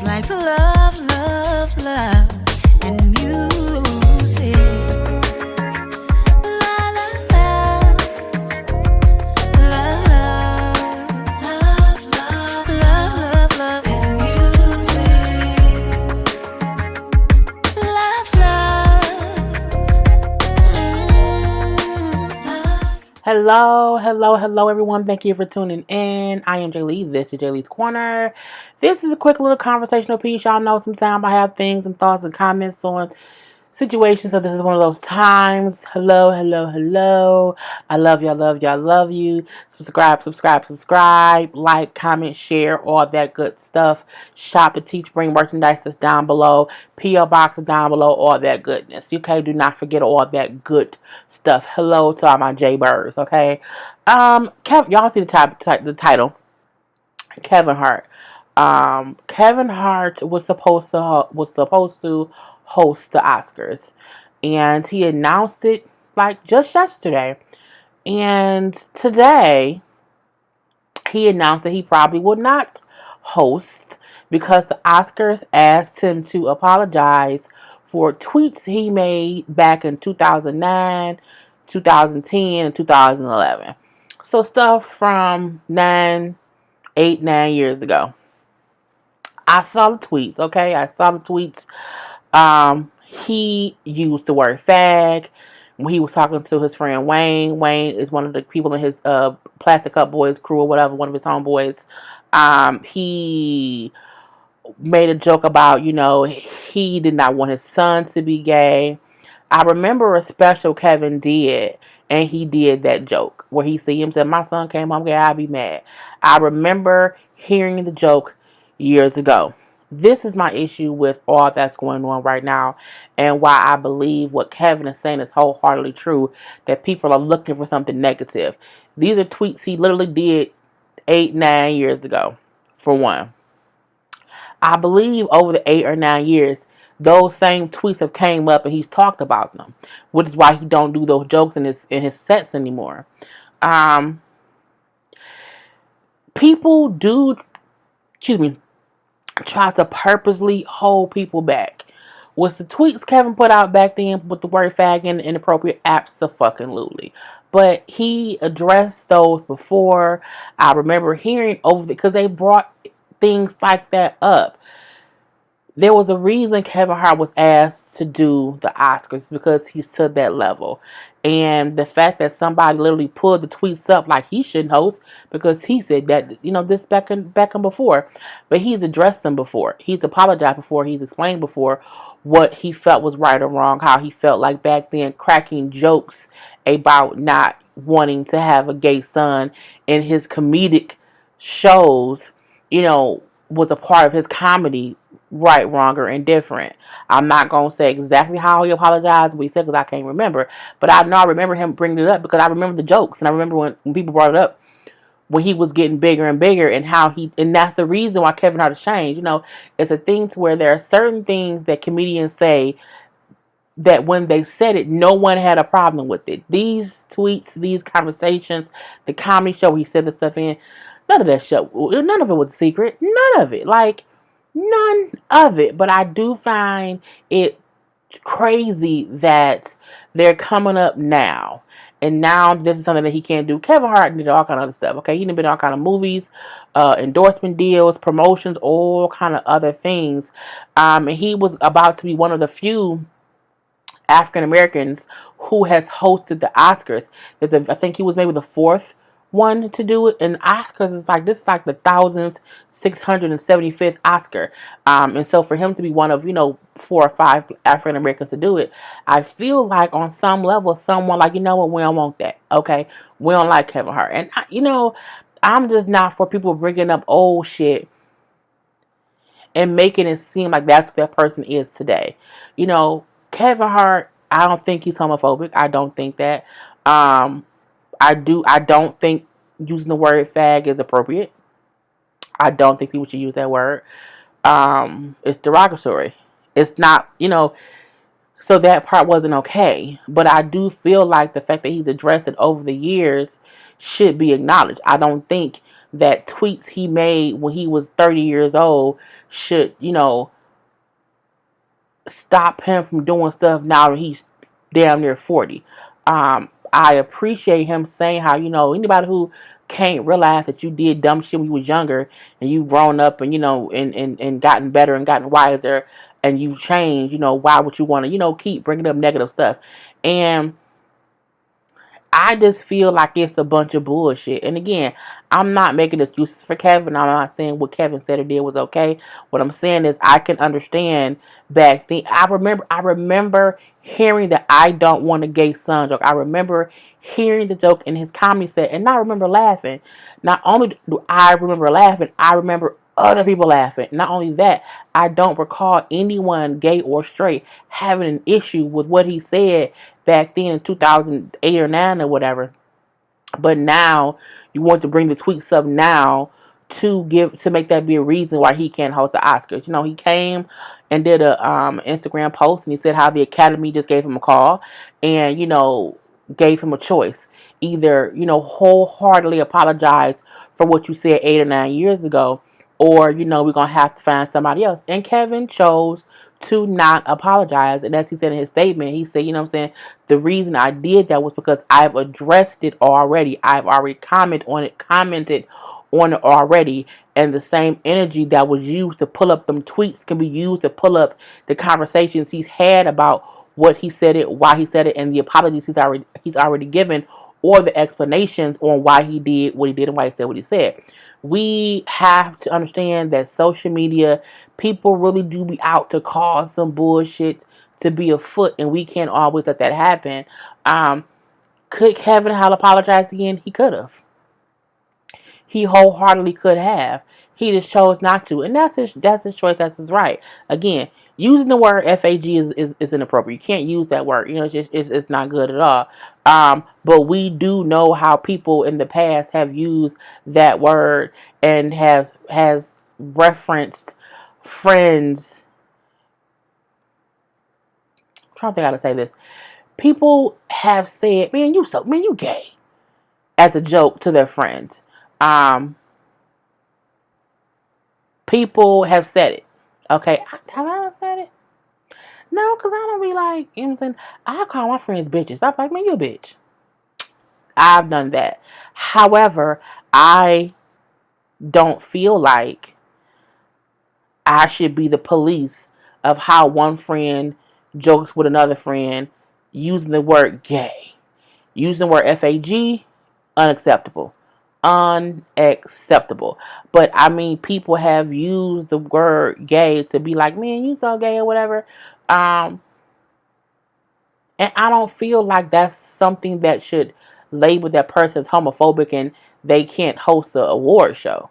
like love, love, love, and music. La la la, love, love, love, love, love, and music. Love, love. Hello, everyone. Thank you for tuning in. I am Jay Lee. This is Jay Lee's Corner. This is a quick little conversational piece. Y'all know sometimes I have things and thoughts and comments on situations, so this is one of those times. Hello. I love y'all, love you. Subscribe, like, comment, share, all that good stuff. Shop the Teespring merchandise that's down below. P.O. Box is down below, all that goodness. Okay, do not forget all that good stuff. Hello to all my J Birds, okay? Y'all see the title. Kevin Hart. Kevin Hart was supposed to host the Oscars, and he announced it like just yesterday. And today, he announced that he probably would not host because the Oscars asked him to apologize for tweets he made back in 2009, 2010, and 2011. So stuff from 9 years ago. I saw the tweets, okay? I saw the tweets. He used the word fag when he was talking to his friend Wayne. Wayne is one of the people in his Plastic Cup Boys crew or whatever, one of his homeboys. He made a joke about, he did not want his son to be gay. I remember a special Kevin did, and he did that joke where he said, my son came home gay, I'd be mad. I remember hearing the joke years ago. This is my issue with all that's going on right now, and why I believe what Kevin is saying is wholeheartedly true, that people are looking for something negative. These are tweets he literally did 8-9 years ago, for one. I believe over the 8 or 9 years, those same tweets have came up and he's talked about them, which is why he don't do those jokes in his sets anymore. People do, try to purposely hold people back. Was the tweets Kevin put out back then with the word fag and inappropriate? Absolutely. But he addressed those before. I remember hearing because they brought things like that up. There was a reason Kevin Hart was asked to do the Oscars, because he's to that level. And the fact that somebody literally pulled the tweets up like he shouldn't host, because he said that, this back and before. But he's addressed them before. He's apologized before. He's explained before what he felt was right or wrong, how he felt like back then, cracking jokes about not wanting to have a gay son in his comedic shows, was a part of his comedy, right, wrong, or indifferent. I'm not going to say exactly how he apologized, what he said, because I can't remember. But I know I remember him bringing it up because I remember the jokes. And I remember when people brought it up, when he was getting bigger and bigger, and and that's the reason why Kevin Hart has changed. It's a thing to where there are certain things that comedians say that when they said it, no one had a problem with it. These tweets, these conversations, the comedy show he said the stuff in, none of it was a secret. None of it. None of it. But I do find it crazy that they're coming up now. And now this is something that he can't do. Kevin Hart did all kind of other stuff. Okay, he done been in all kind of movies, endorsement deals, promotions, all kind of other things. And he was about to be one of the few African Americans who has hosted the Oscars. I think he was maybe the fourth one to do it. And Oscars is like, this is like the 1,675th Oscar. And so for him to be one of, 4 or 5 African Americans to do it, I feel like on some level, someone like, we don't want that. Okay. We don't like Kevin Hart. And, I'm just not for people bringing up old shit and making it seem like that's what that person is today. Kevin Hart, I don't think he's homophobic. I don't think that. I don't think using the word fag is appropriate. I don't think people should use that word. It's derogatory. It's not, so that part wasn't okay. But I do feel like the fact that he's addressed it over the years should be acknowledged. I don't think that tweets he made when he was 30 years old should, stop him from doing stuff now that he's damn near 40. I appreciate him saying how, anybody who can't realize that you did dumb shit when you was younger and you've grown up and, and gotten better and gotten wiser and you've changed, why would you want to, keep bringing up negative stuff? And I just feel like it's a bunch of bullshit. And again, I'm not making excuses for Kevin. I'm not saying what Kevin said or did was okay. What I'm saying is I can understand back then. I remember hearing that I don't want a gay son joke. I remember hearing the joke in his comedy set and I remember laughing. Not only do I remember laughing, I remember other people laughing. Not only that, I don't recall anyone, gay or straight, having an issue with what he said back then in 2008 or 9 or whatever. But now you want to bring the tweets up now to make that be a reason why he can't host the Oscars. He came and did a Instagram post and he said how the Academy just gave him a call and gave him a choice. Either wholeheartedly apologize for what you said 8 or 9 years ago, or we're gonna have to find somebody else. And Kevin chose to not apologize. And as he said in his statement, he said, the reason I did that was because I've addressed it already. I've already commented on it already. And the same energy that was used to pull up them tweets can be used to pull up the conversations he's had about what he said it, why he said it, and the apologies he's already given, or the explanations on why he did what he did and why he said what he said. We have to understand that social media, people really do be out to cause some bullshit to be afoot, and we can't always let that happen. Could Kevin Hall apologize again? He could have. He wholeheartedly could have. He just chose not to, and that's his choice. That's his right. Again, using the word fag is inappropriate. You can't use that word. It's not good at all. But we do know how people in the past have used that word and has referenced friends. I'm trying to think how to say this. People have said, "Man, you gay," as a joke to their friends. Um, People have said it. Okay, have I ever said it? No, because I don't be like, what I'm saying? I call my friends bitches. I'm like, man, you a bitch. I've done that. However, I don't feel like I should be the police of how one friend jokes with another friend using the word gay. Using the word FAG, unacceptable. Unacceptable. But I mean, people have used the word gay to be like, man, you so gay or whatever. And I don't feel like that's something that should label that person as homophobic and they can't host an award show.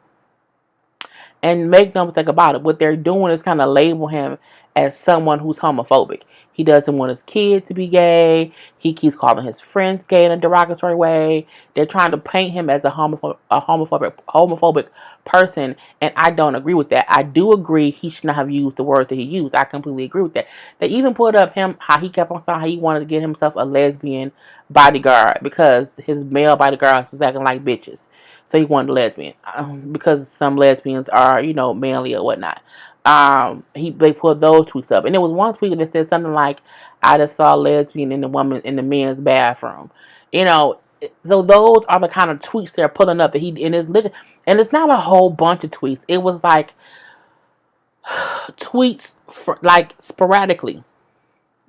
And make no mistake about it, what they're doing is kind of label him as someone who's homophobic. He doesn't want his kid to be gay. He keeps calling his friends gay in a derogatory way. They're trying to paint him as a homophobic person, and I don't agree with that. I do agree he should not have used the word that he used. I completely agree with that. They even put up him how he kept on saying how he wanted to get himself a lesbian bodyguard because his male bodyguards was acting like bitches. So he wanted a lesbian because some lesbians are, manly or whatnot. They put those tweets up, and there was one tweet that said something like, "I just saw a lesbian in the men's bathroom." So those are the kind of tweets they're pulling up that he in his list, and it's not a whole bunch of tweets. It was like tweets like sporadically.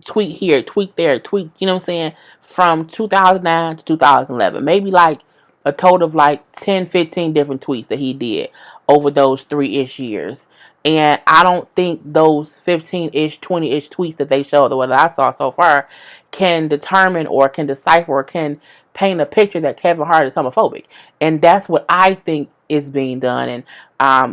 Tweet here, tweet there, tweet, what I'm saying, from 2009 to 2011. Maybe like a total of like 10, 15 different tweets that he did over those 3-ish years. And I don't think those 15-ish, 20-ish tweets that they showed, or what I saw so far, can determine or can decipher or can paint a picture that Kevin Hart is homophobic. And that's what I think is being done. And,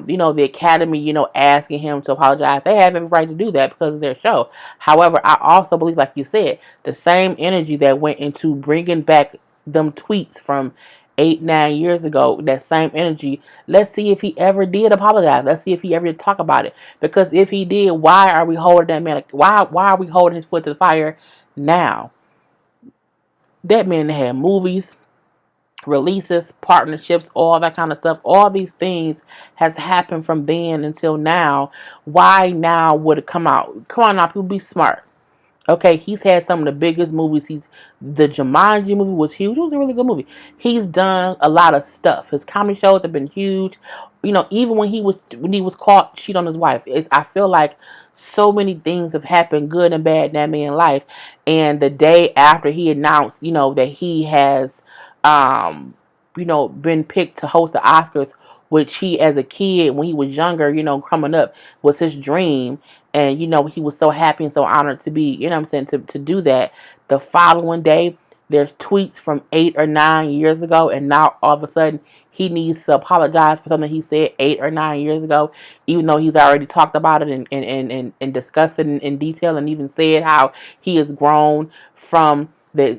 the Academy, asking him to apologize. They have every right to do that because of their show. However, I also believe, like you said, the same energy that went into bringing back them tweets from 8, 9 years ago, that same energy, let's see if he ever did apologize. Let's see if he ever did talk about it. Because if he did, why are we holding that man? Why are we holding his foot to the fire now? That man had movies releases, partnerships, all that kind of stuff. All these things has happened from then until now. Why now would it come out? Come on now, people, be smart. Okay, he's had some of the biggest movies. The Jumanji movie was huge. It was a really good movie. He's done a lot of stuff. His comedy shows have been huge. Even when he was caught cheating on his wife, I feel like so many things have happened, good and bad, in that man's life. And the day after he announced, that he has, been picked to host the Oscars, which he, as a kid, when he was younger, coming up, was his dream. And, he was so happy and so honored to be, I'm saying, to do that. The following day, there's tweets from 8 or 9 years ago, and now all of a sudden he needs to apologize for something he said 8 or 9 years ago, even though he's already talked about it and discussed it in detail, and even said how he has grown from the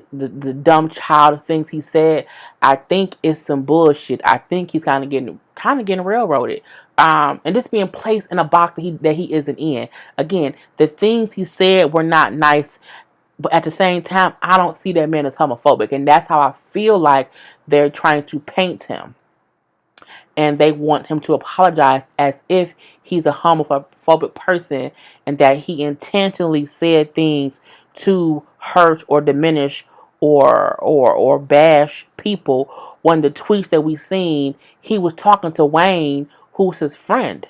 dumb childish things he said. I think it's some bullshit. I think he's kind of getting railroaded. And just being placed in a box that he isn't in. Again, the things he said were not nice, but at the same time, I don't see that man as homophobic, and that's how I feel like they're trying to paint him. And they want him to apologize as if he's a homophobic person, and that he intentionally said things to hurt or diminish or bash people. When the tweets that we seen, he was talking to Wayne, who's his friend.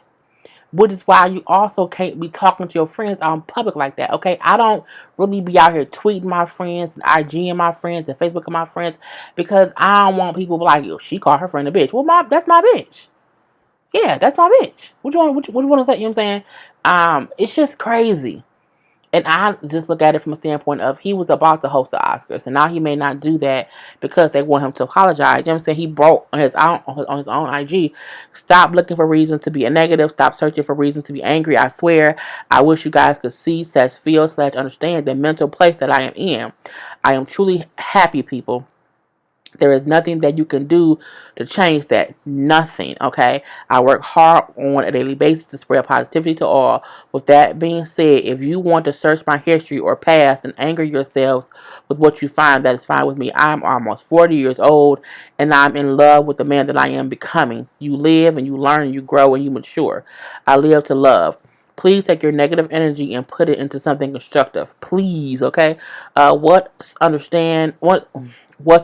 Which is why you also can't be talking to your friends out in public like that. Okay, I don't really be out here tweeting my friends and IGing my friends and Facebooking my friends, because I don't want people to be like, yo, she called her friend a bitch. Well, that's my bitch. Yeah, that's my bitch. What you want? What you want to say? You know what I'm saying? It's just crazy. And I just look at it from a standpoint of, he was about to host the Oscars, and now he may not do that because they want him to apologize. You know what I'm saying? He broke on his own IG. Stop looking for reasons to be a negative. Stop searching for reasons to be angry. I swear, I wish you guys could see, feel, understand the mental place that I am in. I am truly happy, people. There is nothing that you can do to change that. Nothing, okay? I work hard on a daily basis to spread positivity to all. With that being said, if you want to search my history or past and anger yourselves with what you find, that is fine with me. I'm almost 40 years old, and I'm in love with the man that I am becoming. You live and you learn and you grow and you mature. I live to love. Please take your negative energy and put it into something constructive. Please, okay? What's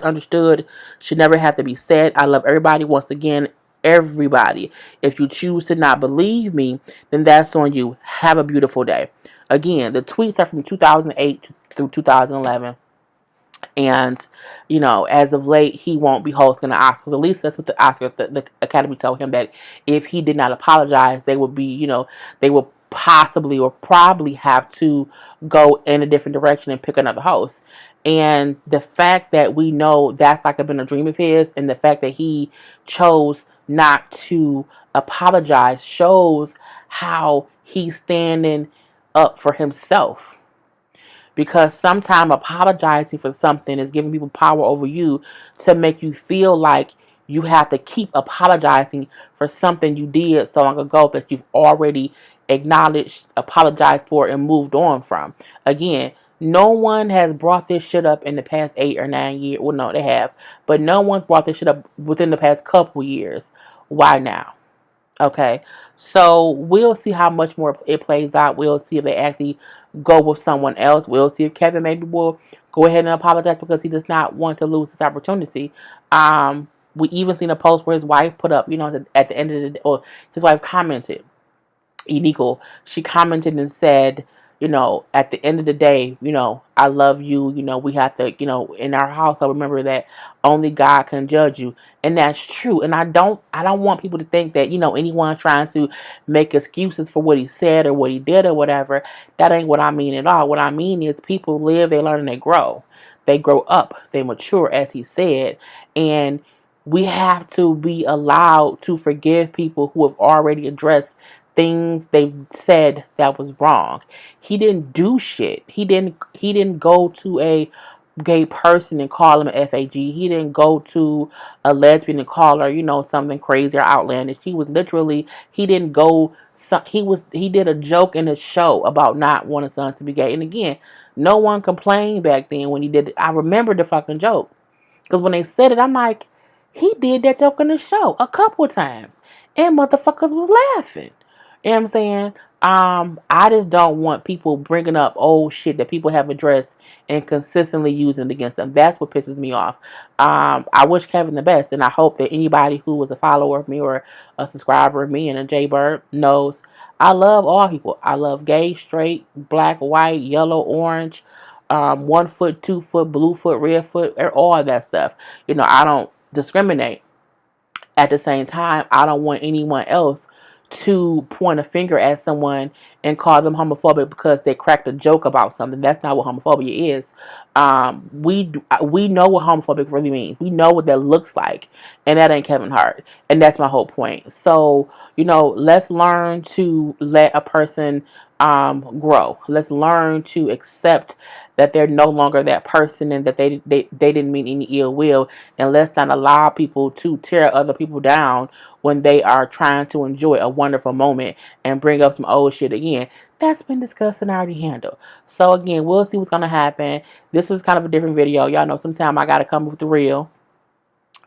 understood should never have to be said. I love everybody. Once again, everybody. If you choose to not believe me, then that's on you. Have a beautiful day. Again, the tweets are from 2008 through 2011. And, as of late, he won't be hosting the Oscars. At least that's what the Academy told him, that if he did not apologize, they would be, they would possibly or probably have to go in a different direction and pick another host. And the fact that we know that's like been a dream of his, and the fact that he chose not to apologize, shows how he's standing up for himself. Because sometimes apologizing for something is giving people power over you, to make you feel like you have to keep apologizing for something you did so long ago that you've already acknowledged, apologized for, and moved on from. Again, no one has brought this shit up in the past 8 or 9 years. Well, no, they have. But no one's brought this shit up within the past couple years. Why now? Okay, so we'll see how much more it plays out. We'll see if they actually go with someone else. We'll see if Kevin maybe will go ahead and apologize, because he does not want to lose this opportunity. We even seen a post where his wife put up, at the end of the day, or his wife commented, illegal. She commented and said, at the end of the day, I love you. We have to, in our house, I remember that only God can judge you. And that's true. And I don't want people to think that, anyone's trying to make excuses for what he said or what he did or whatever. That ain't what I mean at all. What I mean is, people live, they learn, and they grow. They grow up, they mature, as he said. And we have to be allowed to forgive people who have already addressed things they've said that was wrong. He didn't do shit. He didn't go to a gay person and call him a FAG. He didn't go to a lesbian and call her, something crazy or outlandish. He didn't go, he did a joke in his show about not wanting his son to be gay. And again, no one complained back then when he did it. I remember the fucking joke. Because when they said it, I'm like, He did that joke in the show a couple of times, and motherfuckers was laughing. You know what I'm saying? I just don't want people bringing up old shit that people have addressed and consistently using it against them. That's what pisses me off. I wish Kevin the best, and I hope that anybody who was a follower of me or a subscriber of me and a Jaybird knows I love all people. I love gay, straight, black, white, yellow, orange, 1 foot, 2 foot, blue foot, red foot, all that stuff. You know, I don't discriminate. At the same time, I don't want anyone else to point a finger at someone and call them homophobic because they cracked a joke about something. That's not what homophobia is. We know what homophobic really means. We know what that looks like, and that ain't Kevin Hart. And that's my whole point. So, you know, let's learn to let a person grow. Let's learn to accept that they're no longer that person and that they didn't mean any ill will, and let's not allow people to tear other people down when they are trying to enjoy a wonderful moment and bring up some old shit again. That's been discussed and already handled. So again, we'll see what's gonna happen. This is kind of a different video. Y'all know sometimes I gotta come with the real.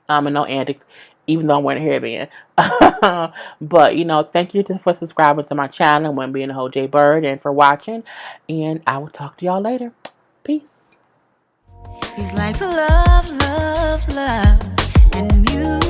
And no antics, even though I'm wearing a hairband. But you know, thank you for subscribing to my channel and being a whole J Bird and for watching. And I will talk to y'all later. Peace. He's like love, love, love, and music.